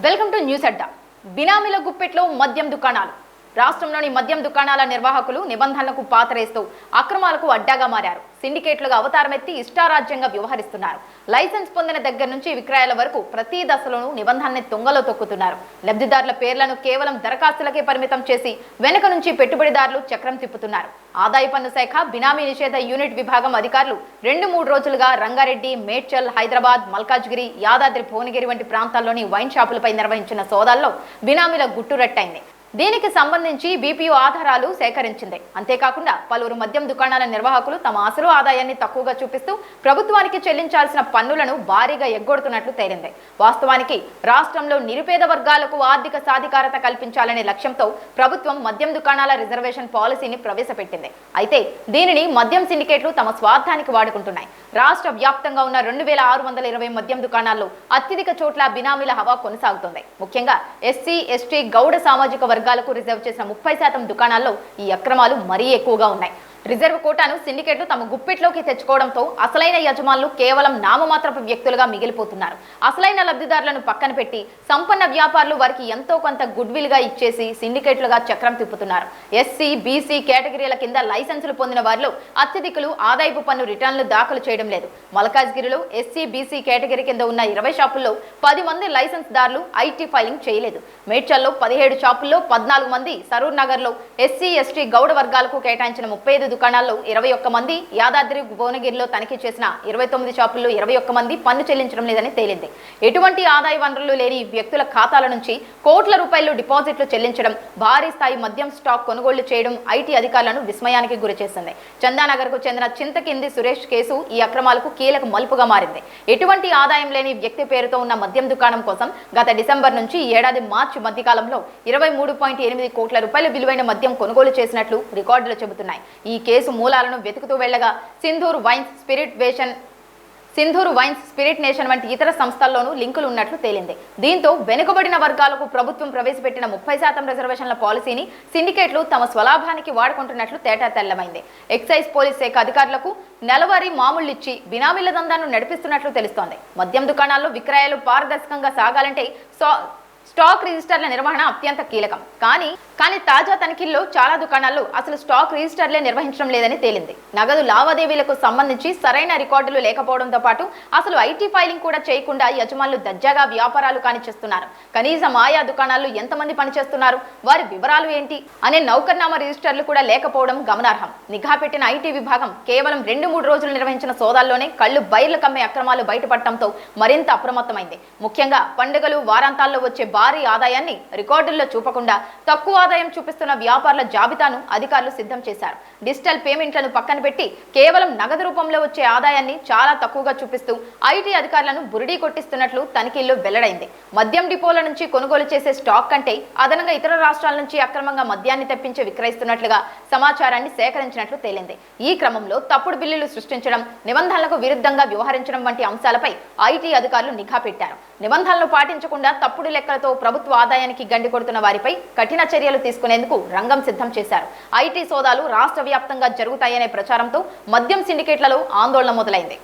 Welcome to news అడ్డా. బినామీల గుప్పెట్లో మద్యం దుకాణాలు. రాష్ట్రంలోని మద్యం దుకాణాల నిర్వాహకులు నిబంధనలకు పాతరేస్తూ అక్రమాలకు అడ్డాగా మారారు. సిండికేట్లుగా అవతారమెత్తి ఇష్టారాజ్యంగా వ్యవహరిస్తున్నారు. లైసెన్స్ పొందిన దగ్గర నుంచి విక్రయాల వరకు ప్రతి దశలోనూ నిబంధనల్ని తుంగలో తొక్కుతున్నారు. లబ్ధిదారుల పేర్లను కేవలం దరఖాస్తులకే పరిమితం చేసి వెనుక నుంచి పెట్టుబడిదారులు చక్రం తిప్పుతున్నారు. ఆదాయ పన్ను శాఖ బినామీ నిషేధ యూనిట్ విభాగం అధికారులు 2-3 రోజులుగా రంగారెడ్డి, మేడ్చల్, హైదరాబాద్, మల్కాజ్గిరి, యాదాద్రి, భువనగిరి వంటి ప్రాంతాల్లోని వైన్ షాపులపై నిర్వహించిన సోదాల్లో బినామీల గుట్టురట్టయింది. దీనికి సంబంధించి బీపీఓ ఆధారాలు సేకరించింది. అంతేకాకుండా పలువురు మద్యం దుకాణాల నిర్వాహకులు తమ అసలు ఆదాయాన్ని తక్కువగా చూపిస్తూ ప్రభుత్వానికి చెల్లించాల్సిన పన్నులను భారీగా ఎగ్గొడుతున్నట్లు తేలింది. వాస్తవానికి రాష్ట్రంలో నిరుపేద వర్గాలకు ఆర్థిక సాధికారత కల్పించాలనే లక్ష్యంతో ప్రభుత్వం మద్యం దుకాణాల రిజర్వేషన్ పాలసీని ప్రవేశపెట్టింది. అయితే దీనిని మద్యం సిండికేట్లు తమ స్వార్థానికి వాడుకుంటున్నాయి. రాష్ట్ర వ్యాప్తంగా ఉన్న 2620 మద్యం దుకాణాల్లో అత్యధిక చోట్ల బినామీల హవా కొనసాగుతుంది. ముఖ్యంగా ఎస్సీ, ఎస్టీ, గౌడ సామాజిక వర్గాలకు రిజర్వ్ చేసిన 30% దుకాణాల్లో ఈ అక్రమాలు మరీ ఎక్కువగా ఉన్నాయి. రిజర్వ్ కోటాను సిండికేట్లు తమ గుప్పెట్లోకి తెచ్చుకోవడంతో అసలైన యజమానులు కేవలం నామమాత్రపు వ్యక్తులుగా మిగిలిపోతున్నారు. అసలైన లబ్ధిదారులను పక్కన పెట్టి సంపన్న వ్యాపారులు వారికి ఎంతో కొంత గుడ్ విల్ గా ఇచ్చేసి సిండికేట్లుగా చక్రం తిప్పుతున్నారు. ఎస్సీ, బీసీ కేటగిరీల కింద లైసెన్సులు పొందిన వారిలో అత్యధికులు ఆదాయపు పన్ను రిటర్నులు దాఖలు చేయడం లేదు. మల్కాజ్గిరిలో ఎస్సీ, బీసీ కేటగిరీ కింద ఉన్న 20 షాపుల్లో 10 మంది లైసెన్స్ దారులు ఐటీ ఫైలింగ్ చేయలేదు. మేడ్చల్లో 17 షాపుల్లో 14 మంది, సరూర్ నగర్ లో ఎస్సీ, ఎస్టీ, గౌడ వర్గాలకు కేటాయించిన 35 దుకాణాల్లో 21 మంది, యాదాద్రి, భువనగిరిలో తనిఖీ చేసిన 29 షాపుల్లో 21 మంది పన్ను చెల్లించడం లేదని తేలింది. ఎటువంటి ఆదాయ వనరులు లేని వ్యక్తుల ఖాతాల నుంచి కోట్ల రూపాయలు డిపాజిట్లు చెల్లించడం, భారీ స్థాయి మద్యం స్టాక్ కొనుగోళ్లు చేయడం ఐటీ అధికారులను విస్మయానికి గురిచేసింది. చందానగర్ కు చెందిన చింతకింది సురేష్ కేసు ఈ అక్రమాలకు కీలక మలుపుగా మారింది. ఎటువంటి ఆదాయం లేని వ్యక్తి పేరుతో ఉన్న మద్యం దుకాణం కోసం గత డిసెంబర్ నుంచి ఈ ఏడాది మార్చి మధ్యకాలంలో 23.8 కోట్ల రూపాయల విలువైన మద్యం కొనుగోలు చేసినట్లు రికార్డులు చెబుతున్నాయి. ఈ కేసు మూలాలను వెతుకుతూ వెళ్లగా సింధూర్ వైన్స్, స్పిరిట్ నేషన్ వంటి ఇతర సంస్థల్లోనూ లింకులు ఉన్నట్లు తేలింది. దీంతో వెనుకబడిన వర్గాలకు ప్రభుత్వం ప్రవేశపెట్టిన 30% రిజర్వేషన్ల పాలసీని సిండికేట్లు తమ స్వలాభానికి వాడుకుంటున్నట్లు తేటతెల్లమైంది. ఎక్సైజ్ పోలీస్ శాఖ అధికారులకు నెలవారీ మామూళ్లిచ్చి బినామీల దందాను నడిపిస్తున్నట్లు తెలుస్తోంది. మద్యం దుకాణాల్లో విక్రయాలు పారదర్శకంగా సాగాలంటే స్టాక్ రిజిస్టర్ల నిర్వహణ అత్యంత కీలకం. కానీ తాజా తనిఖీల్లో చాలా దుకాణాల్లో అసలు స్టాక్ రిజిస్టర్లే నిర్వహించడం లేదని తేలింది. నగదు లావాదేవీలకు సంబంధించి సరైన రికార్డులు లేకపోవడంతో పాటు అసలు ఐటీ ఫైలింగ్ కూడా చేయకుండా యజమానులు దర్జాగా వ్యాపారాలు కానిచేస్తున్నారు. కనీసం ఆయా దుకాణాల్లో ఎంతమంది పనిచేస్తున్నారు, వారి వివరాలు ఏంటి అనే నౌకర్నామా రిజిస్టర్లు కూడా లేకపోవడం గమనార్హం. నిఘా పెట్టిన ఐటీ విభాగం కేవలం 2-3 రోజులు నిర్వహించిన సోదాల్లోనే కళ్ళు బైర్లు కమ్మే అక్రమాలు బయటపడటంతో మరింత అప్రమత్తమైంది. ముఖ్యంగా పండుగలు, వారాంతాల్లో వచ్చే భారీ ఆదాయాన్ని రికార్డుల్లో చూపకుండా తక్కువ ఆదాయం చూపిస్తున్న వ్యాపారుల జాబితాను అధికారులు సిద్ధం చేశారు. డిజిటల్ పేమెంట్లను పక్కన పెట్టి కేవలం నగదు రూపంలో వచ్చే ఆదాయాన్ని చాలా తక్కువగా చూపిస్తూ ఐటీ అధికారులను బురిడీ కొట్టిస్తున్నట్లు తనిఖీల్లో వెల్లడైంది. మద్యం డిపోల నుంచి కొనుగోలు చేసే స్టాక్ కంటే అదనంగా ఇతర రాష్ట్రాల నుంచి అక్రమంగా మద్యాన్ని తెప్పించి విక్రయిస్తున్నట్లుగా సమాచారాన్ని సేకరించినట్లు తేలింది. ఈ క్రమంలో తప్పుడు బిల్లులు సృష్టించడం, నిబంధనలకు విరుద్ధంగా వ్యవహరించడం వంటి అంశాలపై ఐటీ అధికారులు నిఘా పెట్టారు. నిబంధనలు పాటించకుండా తప్పుడు లెక్కలతో ప్రభుత్వ ఆదాయానికి గండి కొడుతున్న వారిపై కఠిన చర్యలు తీసుకునేందుకు రంగం సిద్ధం చేశారు. ఐటీ సోదాలు రాష్ట్ర వ్యాప్తంగా జరుగుతాయనే ప్రచారంతో మద్యం సిండికేట్లలో ఆందోళన మొదలైంది.